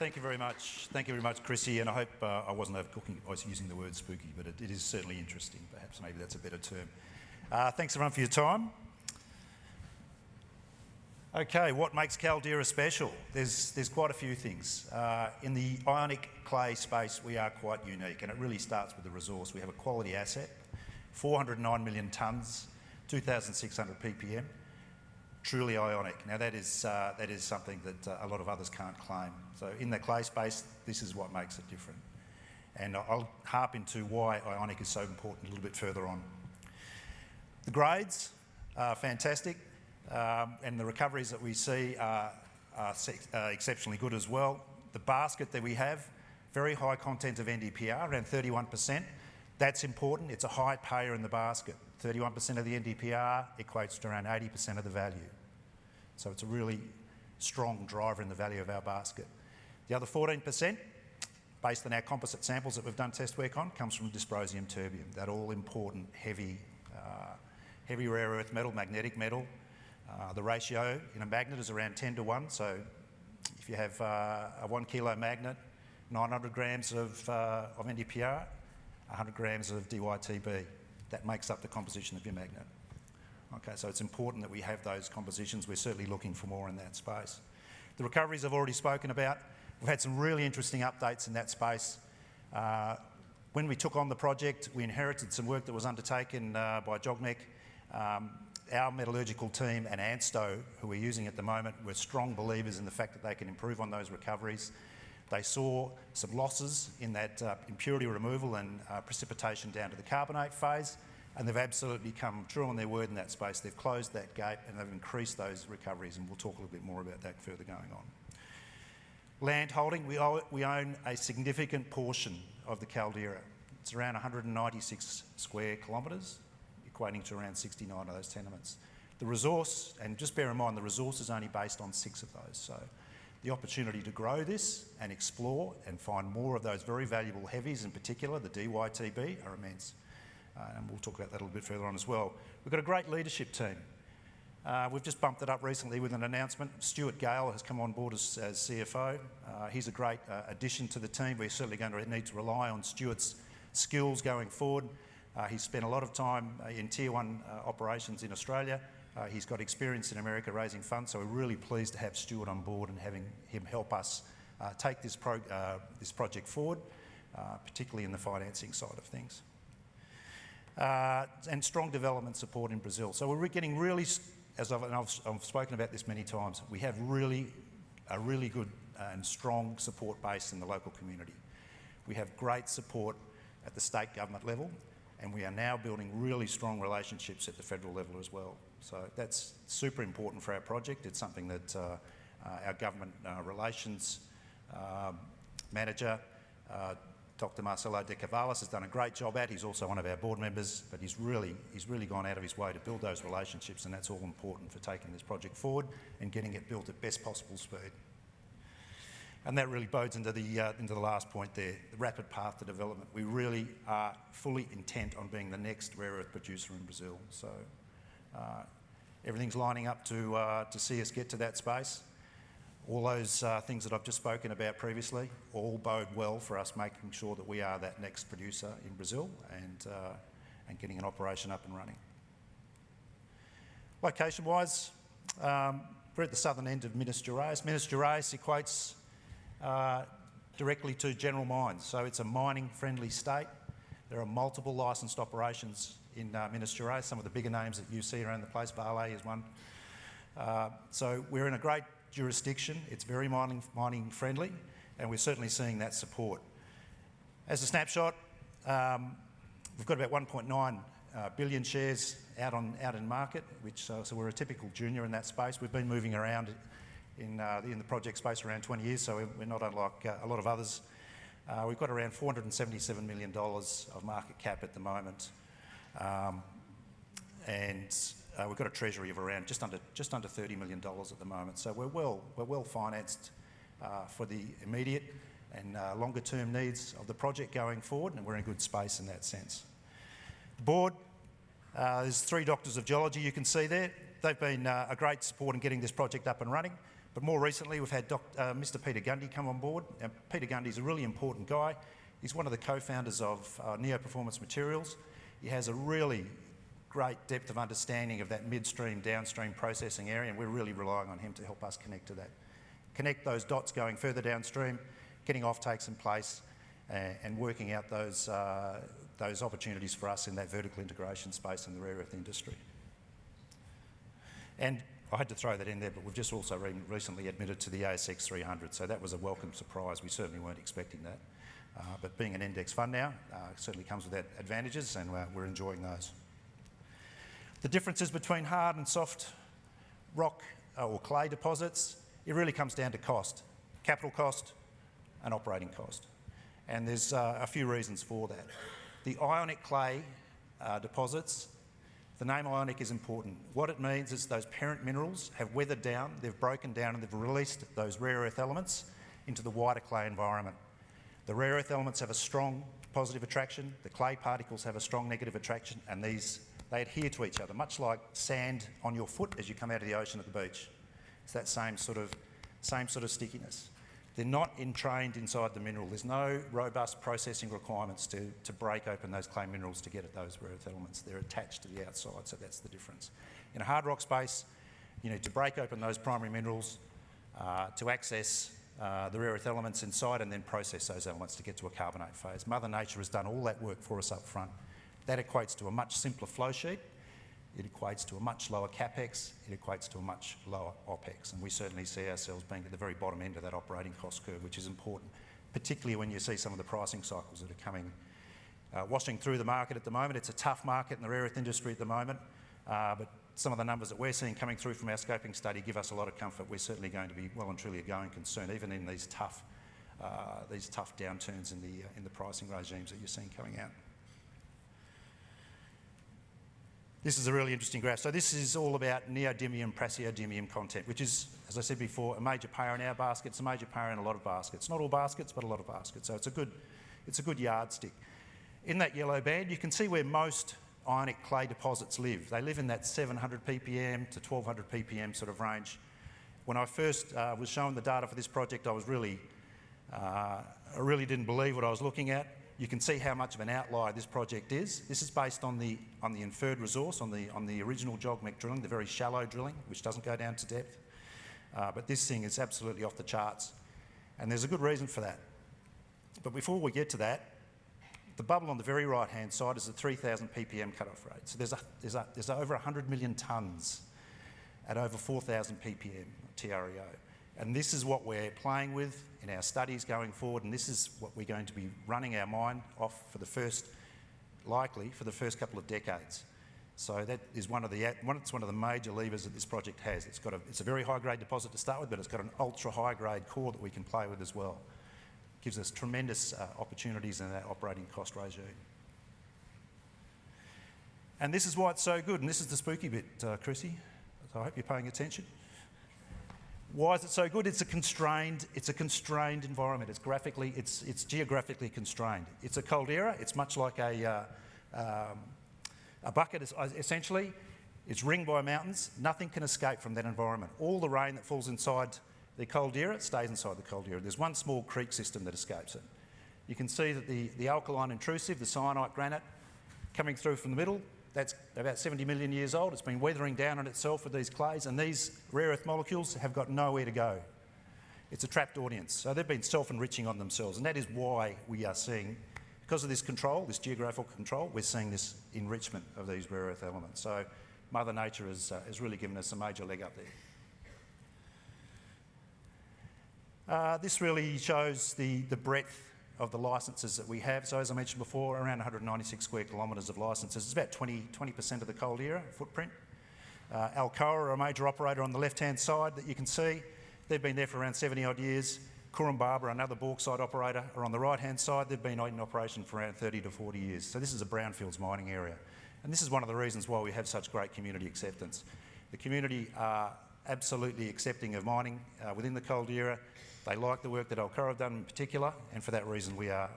Thank you very much. Thank you very much, Chrissy, and I hope I wasn't overcooking it by using the word spooky, but it is certainly interesting. Perhaps maybe that's a better term. Thanks everyone for your time. Okay, what makes Caldera special? There's quite a few things. In the ionic clay space, we are quite unique, and it really starts with the resource. We have a quality asset, 409 million tonnes, 2,600 ppm, truly ionic. Now that is something that a lot of others can't claim. So in the clay space, this is what makes it different. And I'll harp into why ionic is so important a little bit further on. The grades are fantastic, and the recoveries that we see are exceptionally good as well. The basket that we have, very high content of NdPr, around 31%. That's important. It's a high payer in the basket. 31% of the NdPr equates to around 80% of the value. So it's a really strong driver in the value of our basket. The other 14%, based on our composite samples that we've done test work on, comes from dysprosium terbium, that all-important heavy rare earth metal, magnetic metal. The ratio in a magnet is around 10 to 1, so if you have a 1 kilo magnet, 900 grams of NdPr, 100 grams of DyTb. That makes up the composition of your magnet. Okay, so it's important that we have those compositions. We're certainly looking for more in that space. The recoveries I've already spoken about. We've had some really interesting updates in that space. When we took on the project, we inherited some work that was undertaken by JOGMEC. Our metallurgical team and ANSTO, who we're using at the moment, were strong believers in the fact that they can improve on those recoveries. They saw some losses in that impurity removal and precipitation down to the carbonate phase, and they've absolutely come true on their word in that space. They've closed that gate and they've increased those recoveries, and we'll talk a little bit more about that further going on. Land holding, we own a significant portion of the Caldera. It's around 196 square kilometres, equating to around 69 of those tenements. The resource, and just bear in mind, the resource is only based on 6 of those, so the opportunity to grow this and explore and find more of those very valuable heavies, in particular the DyTb, are immense. And we'll talk about that a little bit further on as well. We've got a great leadership team. We've just bumped it up recently with an announcement. Stuart Gale has come on board as CFO. He's a great addition to the team. We're certainly going to need to rely on Stuart's skills going forward. He's spent a lot of time in Tier 1 operations in Australia. He's got experience in America raising funds, so we're really pleased to have Stuart on board and having him help us take this project forward, particularly in the financing side of things. And strong development support in Brazil. So we're getting really, I've spoken about this many times, we have a really good and strong support base in the local community. We have great support at the state government level, and we are now building really strong relationships at the federal level as well. So that's super important for our project. It's something that our government relations manager, Dr. Marcelo de Cavalis, has done a great job at. He's also one of our board members, but he's really gone out of his way to build those relationships, and that's all important for taking this project forward and getting it built at best possible speed. And that really bodes into the last point there, the rapid path to development. We really are fully intent on being the next rare earth producer in Brazil. So everything's lining up to see us get to that space. All those things that I've just spoken about previously all bode well for us making sure that we are that next producer in Brazil and getting an operation up and running. Location-wise, we're at the southern end of Minas Gerais. Minas Gerais equates directly to general mines, so it's a mining-friendly state. There are multiple licensed operations in Minas Gerais. Some of the bigger names that you see around the place, Vale is one. So we're in a great jurisdiction. It's very mining friendly, and we're certainly seeing that support. As a snapshot, we've got about 1.9 billion shares out in market, which so we're a typical junior in that space. We've been moving around in the project space around 20 years, so we're not unlike a lot of others. We've got around $477 million of market cap at the moment, and we've got a treasury of around just under $30 million at the moment. So we're well financed for the immediate and longer term needs of the project going forward, and we're in a good space in that sense. The board, there's 3 doctors of geology you can see there. They've been a great support in getting this project up and running. But more recently, we've had Mr. Peter Gundy come on board. Now, Peter Gundy's a really important guy. He's one of the co-founders of Neo Performance Materials. He has a really great depth of understanding of that midstream, downstream processing area, and we're really relying on him to help us connect to that. Connect those dots going further downstream, getting offtakes in place, and working out those opportunities for us in that vertical integration space in the rare earth industry. And I had to throw that in there, but we've just also recently admitted to the ASX 300, so that was a welcome surprise. We certainly weren't expecting that. But being an index fund now certainly comes with advantages, and we're enjoying those. The differences between hard and soft rock or clay deposits, it really comes down to cost, capital cost and operating cost. And there's a few reasons for that. The ionic clay deposits, the name ionic is important. What it means is those parent minerals have weathered down, they've broken down, and they've released those rare earth elements into the wider clay environment. The rare earth elements have a strong positive attraction, the clay particles have a strong negative attraction, and they adhere to each other, much like sand on your foot as you come out of the ocean at the beach. It's that same sort of stickiness. They're not entrained inside the mineral. There's no robust processing requirements to break open those clay minerals to get at those rare earth elements. They're attached to the outside, so that's the difference. In a hard rock space, you need to break open those primary minerals to access the rare earth elements inside and then process those elements to get to a carbonate phase. Mother Nature has done all that work for us up front. That equates to a much simpler flow sheet. It equates to a much lower capex, it equates to a much lower opex, and we certainly see ourselves being at the very bottom end of that operating cost curve, which is important, particularly when you see some of the pricing cycles that are coming, washing through the market at the moment. It's a tough market in the rare earth industry at the moment, but some of the numbers that we're seeing coming through from our scoping study give us a lot of comfort. We're certainly going to be well and truly a going concern, even in these tough downturns in the pricing regimes that you're seeing coming out. This is a really interesting graph. So this is all about neodymium, praseodymium content, which is, as I said before, a major player in our basket. It's a major player in a lot of baskets. Not all baskets, but a lot of baskets. So it's a good yardstick. In that yellow band, you can see where most ionic clay deposits live. They live in that 700 ppm to 1200 ppm sort of range. When I first was shown the data for this project, I really didn't believe what I was looking at. You can see how much of an outlier this project is. This is based on the inferred resource, on the original JOGMEC drilling, the very shallow drilling, which doesn't go down to depth. But this thing is absolutely off the charts, and there's a good reason for that. But before we get to that, the bubble on the very right-hand side is the 3,000 ppm cutoff rate. So there's over 100 million tonnes at over 4,000 ppm TREO. And this is what we're playing with in our studies going forward, and this is what we're going to be running our mine off for the first couple of decades. So that is one of the major levers that this project has. It's a very high-grade deposit to start with, but it's got an ultra-high-grade core that we can play with as well. Gives us tremendous opportunities in that operating cost regime. And this is why it's so good, and this is the spooky bit, Chrissy. So I hope you're paying attention. Why is it so good? It's a constrained environment. It's geographically constrained. It's a caldera. It's much like a bucket, essentially. It's ringed by mountains. Nothing can escape from that environment. All the rain that falls inside the caldera stays inside the caldera. There's one small creek system that escapes it. You can see that the alkaline intrusive, the syenite granite, coming through from the middle, that's about 70 million years old. It's been weathering down on itself with these clays, and these rare earth molecules have got nowhere to go. It's a trapped audience. So they've been self-enriching on themselves, and that is why we are seeing, because of this control, this geographical control, we're seeing this enrichment of these rare earth elements. So Mother Nature has really given us a major leg up there. This really shows the breadth of the licences that we have. So as I mentioned before, around 196 square kilometres of licences. It's about 20% of the caldera footprint. Alcoa are a major operator on the left-hand side that you can see. They've been there for around 70 odd years. Corumbaba, another bauxite operator, are on the right-hand side. They've been in operation for around 30 to 40 years. So this is a brownfields mining area. And this is one of the reasons why we have such great community acceptance. The community are absolutely accepting of mining within the caldera. They like the work that Alcoa have done in particular, and for that reason we are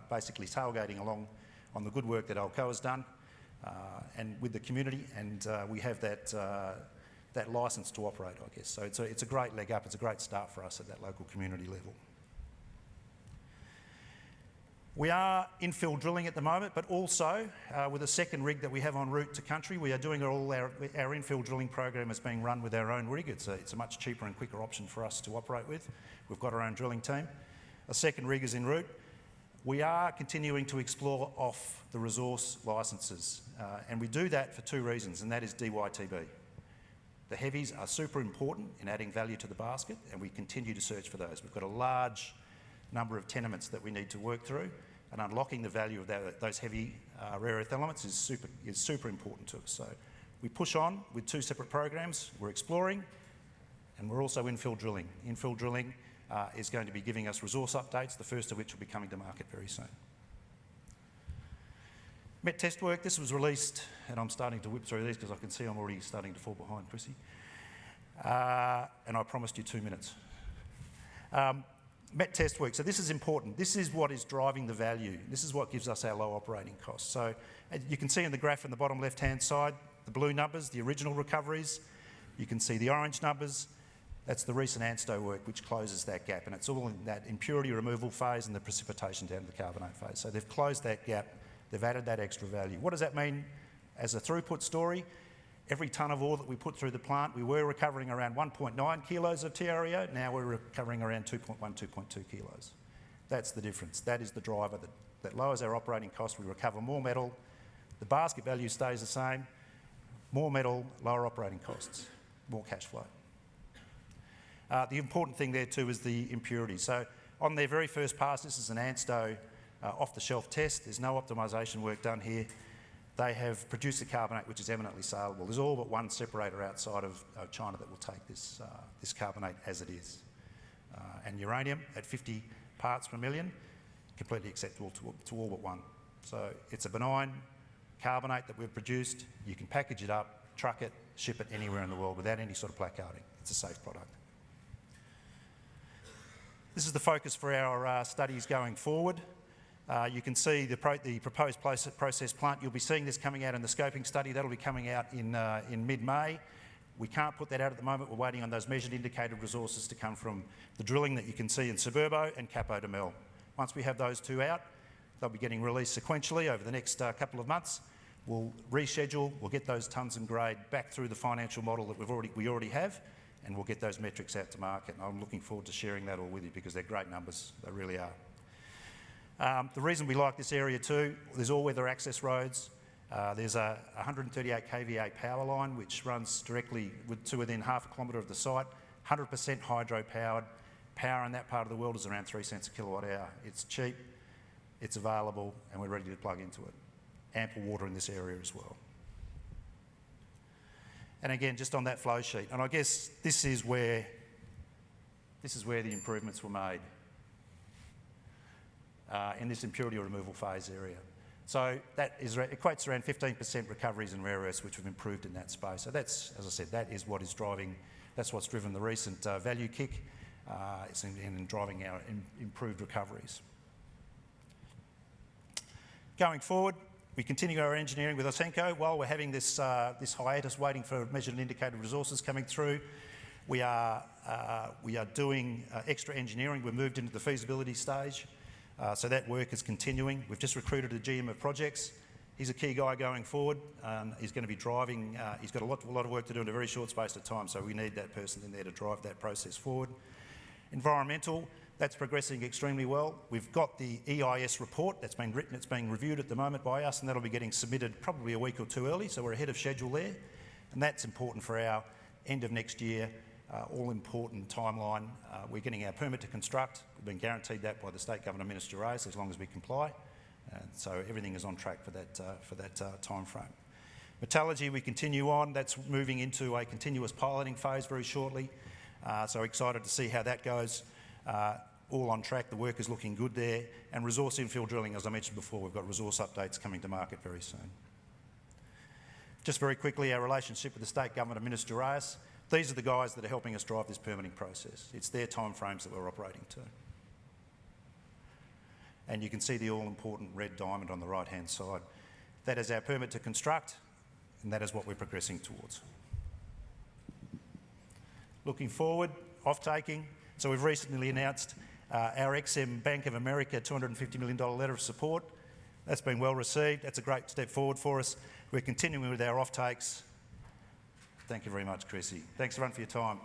basically tailgating along on the good work that Alcoa has done and with the community, and we have that that licence to operate, I guess. So it's a great leg up, it's a great start for us at that local community level. We are infill drilling at the moment, but also with a second rig that we have en route to country, we are doing all our infill drilling program is being run with our own rig. It's a much cheaper and quicker option for us to operate with. We've got our own drilling team. A second rig is en route. We are continuing to explore off the resource licences, and we do that for two reasons, and that is DYTB. The heavies are super important in adding value to the basket, and we continue to search for those. We've got a large number of tenements that we need to work through, and unlocking the value of those heavy rare earth elements is super important to us. So we push on with two separate programs. We're exploring, and we're also infill drilling. Infill drilling is going to be giving us resource updates, the first of which will be coming to market very soon. Met test work, this was released, and I'm starting to whip through these because I can see I'm already starting to fall behind, Chrissy. And I promised you 2 minutes. Met test work, so this is important. This is what is driving the value. This is what gives us our low operating costs. So you can see in the graph in the bottom left-hand side, the blue numbers, the original recoveries. You can see the orange numbers. That's the recent ANSTO work, which closes that gap, and it's all in that impurity removal phase and the precipitation down to the carbonate phase. So they've closed that gap. They've added that extra value. What does that mean as a throughput story? Every tonne of ore that we put through the plant, we were recovering around 1.9 kilos of TREO. Now we're recovering around 2.1, 2.2 kilos. That's the difference. That is the driver that lowers our operating costs. We recover more metal. The basket value stays the same. More metal, lower operating costs, more cash flow. The important thing there too is the impurity. So on their very first pass, this is an ANSTO off-the-shelf test. There's no optimisation work done here. They have produced a carbonate which is eminently saleable. There's all but one separator outside of China that will take this carbonate as it is. And uranium at 50 parts per million, completely acceptable to all but one. So it's a benign carbonate that we've produced. You can package it up, truck it, ship it anywhere in the world without any sort of placarding. It's a safe product. This is the focus for our studies going forward. You can see the proposed process plant. You'll be seeing this coming out in the scoping study. That'll be coming out in mid-May. We can't put that out at the moment. We're waiting on those measured indicated resources to come from the drilling that you can see in Suburbo and Capo de Mel. Once we have those two out, they'll be getting released sequentially over the next couple of months. We'll reschedule, we'll get those tonnes and grade back through the financial model that we already have, and we'll get those metrics out to market. And I'm looking forward to sharing that all with you because they're great numbers, they really are. The reason we like this area too, there's all-weather access roads. There's a 138 kVA power line which runs directly to within half a kilometre of the site, 100% hydro-powered. Power in that part of the world is around 3 cents a kilowatt hour. It's cheap, it's available, and we're ready to plug into it. Ample water in this area as well. And again, just on that flow sheet, and I guess this is where the improvements were made in this impurity removal phase area. So that equates to around 15% recoveries in rare earths, which have improved in that space. So that's, as I said, that is what is driving, that's what's driven the recent value kick. It's in driving our improved recoveries. Going forward, we continue our engineering with Ausenco. While we're having this hiatus waiting for measured and indicated resources coming through, we are doing extra engineering. We've moved into the feasibility stage. So that work is continuing. We've just recruited a GM of projects. He's a key guy going forward. He's going to be driving, he's got a lot of work to do in a very short space of time, so we need that person in there to drive that process forward. Environmental, that's progressing extremely well. We've got the EIS report that's been written, it's being reviewed at the moment by us, and that'll be getting submitted probably a week or two early, so we're ahead of schedule there. And that's important for our end of next year, all-important timeline. We're getting our permit to construct. We've been guaranteed that by the State Governor Minister Reyes as long as we comply. So everything is on track for that time frame. Metallurgy, we continue on. That's moving into a continuous piloting phase very shortly. So excited to see how that goes. All on track, the work is looking good there. And resource infill drilling, as I mentioned before, we've got resource updates coming to market very soon. Just very quickly, our relationship with the State Government of Minister Reyes. These are the guys that are helping us drive this permitting process. It's their timeframes that we're operating to. And you can see the all-important red diamond on the right-hand side. That is our permit to construct, and that is what we're progressing towards. Looking forward, off-taking. So we've recently announced our XM Bank of America $250 million letter of support. That's been well received. That's a great step forward for us. We're continuing with our off-takes. Thank you very much, Chrissy. Thanks everyone for your time.